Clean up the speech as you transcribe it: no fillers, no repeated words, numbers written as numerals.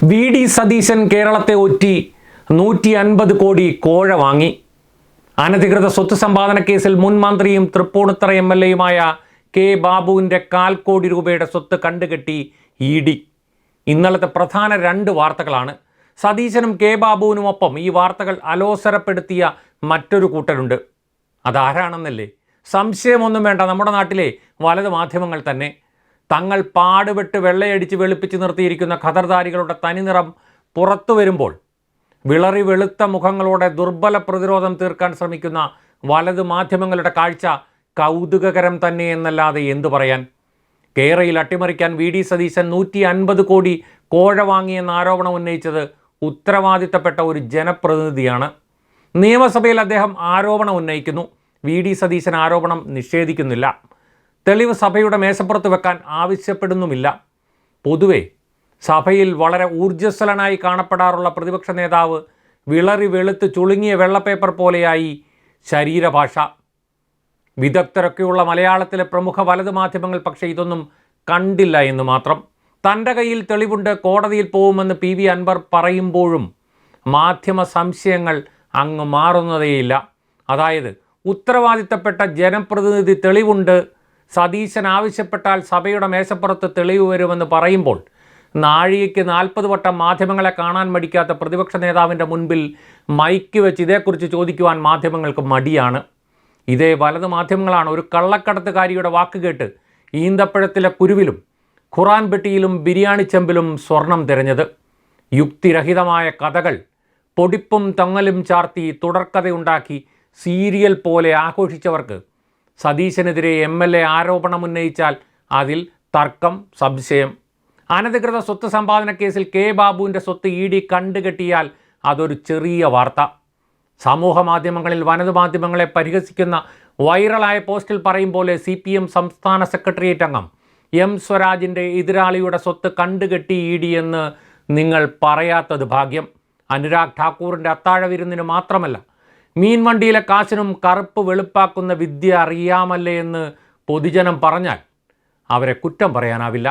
VD. Satheesan കേരളത്തെ ഒറ്റി 150 കോടി കോഴ വാങ്ങി. അനധികൃത സ്വത്ത് സമ്പാദന കേസിൽ മുൻ മന്ത്രിയും തൃപ്പൂണിത്തറ എം.എൽ.എയുമായ കെ ബാബുവിൻ്റെ 1/4 കോടി രൂപയുടെ സ്വത്ത് കണ്ടുകെട്ടി ഇ.ഡി. ഇന്നലത്തെ പ്രധാന 2 വാർത്തകളാണ്. സതീശനും കെ ബാബുവിനുമൊപ്പം ഈ വാർത്തകൾ അലോസരപ്പെടുത്തിയ മറ്റൊരു കൂട്ടരുണ്ട്. അതാരാണെന്നല്ലേ? സംശയമൊന്നും വേണ്ട, നമ്മുടെ നാട്ടിലെ വലത് മാധ്യമങ്ങൾ തന്നെ. തങ്ങൾ പാടുപെട്ട് വെള്ളയടിച്ച് വെളുപ്പിച്ച് നിർത്തിയിരിക്കുന്ന ഖദർദാരികളുടെ തനിനിറം പുറത്തു വരുമ്പോൾ വിളറി വെളുത്ത മുഖങ്ങളോടെ ദുർബല പ്രതിരോധം തീർക്കാൻ ശ്രമിക്കുന്ന വലത് മാധ്യമങ്ങളുടെ കാഴ്ച കൗതുകകരം തന്നെ എന്നല്ലാതെ എന്തു പറയാൻ. കേരളയിൽ അട്ടിമറിക്കാൻ വി.ഡി. സതീശൻ 150 കോടി കോഴ വാങ്ങിയെന്ന ആരോപണം ഉന്നയിച്ചത് ഉത്തരവാദിത്തപ്പെട്ട ഒരു ജനപ്രതിനിധിയാണ്. നിയമസഭയിൽ അദ്ദേഹം ആരോപണം ഉന്നയിക്കുന്നു. വി.ഡി. സതീശൻ ആരോപണം നിഷേധിക്കുന്നില്ല. തെളിവ് സഭയുടെ മേശപ്പുറത്ത് വെക്കാൻ ആവശ്യപ്പെടുന്നുമില്ല. പൊതുവെ സഭയിൽ വളരെ ഊർജ്ജസ്വലനായി കാണപ്പെടാറുള്ള പ്രതിപക്ഷ നേതാവ് വിളറി വെളുത്ത് ചുളുങ്ങിയ വെള്ളപ്പേപ്പർ പോലെയായി ശരീരഭാഷ. വിദഗ്ധരൊക്കെയുള്ള മലയാളത്തിലെ പ്രമുഖ വലത് മാധ്യമങ്ങൾ പക്ഷേ ഇതൊന്നും കണ്ടില്ല എന്ന് മാത്രം. തൻ്റെ കയ്യിൽ തെളിവുണ്ട്, കോടതിയിൽ പോകുമെന്ന് പി വി അൻവർ പറയുമ്പോഴും മാധ്യമ സംശയങ്ങൾ അങ്ങ് മാറുന്നതേയില്ല. അതായത് ഉത്തരവാദിത്തപ്പെട്ട ജനപ്രതിനിധി തെളിവുണ്ട്, സതീശൻ ആവശ്യപ്പെട്ടാൽ സഭയുടെ മേശപ്പുറത്ത് തെളിവ് വരുമെന്ന് പറയുമ്പോൾ നാഴികയ്ക്ക് 40 വട്ടം മാധ്യമങ്ങളെ കാണാൻ മടിക്കാത്ത പ്രതിപക്ഷ നേതാവിൻ്റെ മുൻപിൽ മൈക്ക് വെച്ച് ഇതേക്കുറിച്ച് ചോദിക്കുവാൻ മാധ്യമങ്ങൾക്ക് മടിയാണ്. ഇതേ വലത് മാധ്യമങ്ങളാണ് ഒരു കള്ളക്കടത്തുകാരിയുടെ വാക്ക് കേട്ട് ഈന്തപ്പഴത്തിലെ കുരുവിലും ഖുറാൻ പെട്ടിയിലും ബിരിയാണി ചെമ്പിലും സ്വർണം തിരഞ്ഞത്. യുക്തിരഹിതമായ കഥകൾ പൊടിപ്പും തൊങ്ങലും ചാർത്തി തുടർക്കഥയുണ്ടാക്കി സീരിയൽ പോലെ ആഘോഷിച്ചവർക്ക് സതീശനെതിരെ എം.എൽ.എ ആരോപണമുന്നയിച്ചാൽ അതിൽ തർക്കം, സംശയം. അനധികൃത സ്വത്ത് സമ്പാദന കേസിൽ കെ ബാബുവിൻ്റെ സ്വത്ത് ഇ.ഡി. കണ്ടുകെട്ടിയാൽ അതൊരു ചെറിയ വാർത്ത. സമൂഹ മാധ്യമങ്ങളിൽ വലത് മാധ്യമങ്ങളെ പരിഹസിക്കുന്ന വൈറലായ പോസ്റ്റിൽ പറയും പോലെ CPM സംസ്ഥാന സെക്രട്ടേറിയറ്റ് അംഗം എം സ്വരാജിൻ്റെ എതിരാളിയുടെ സ്വത്ത് കണ്ടുകെട്ടി ഇ.ഡി. എന്ന് നിങ്ങൾ പറയാത്തത് ഭാഗ്യം. അനുരാഗ് ഠാക്കൂറിൻ്റെ അത്താഴ വിരുന്നിന് മാത്രമല്ല, മീൻവണ്ടിയിലെ കാശിനും കറുപ്പ് വെളുപ്പാക്കുന്ന വിദ്യ അറിയാമല്ലേ എന്ന് പൊതുജനം പറഞ്ഞാൽ അവരെ കുറ്റം പറയാനാവില്ല.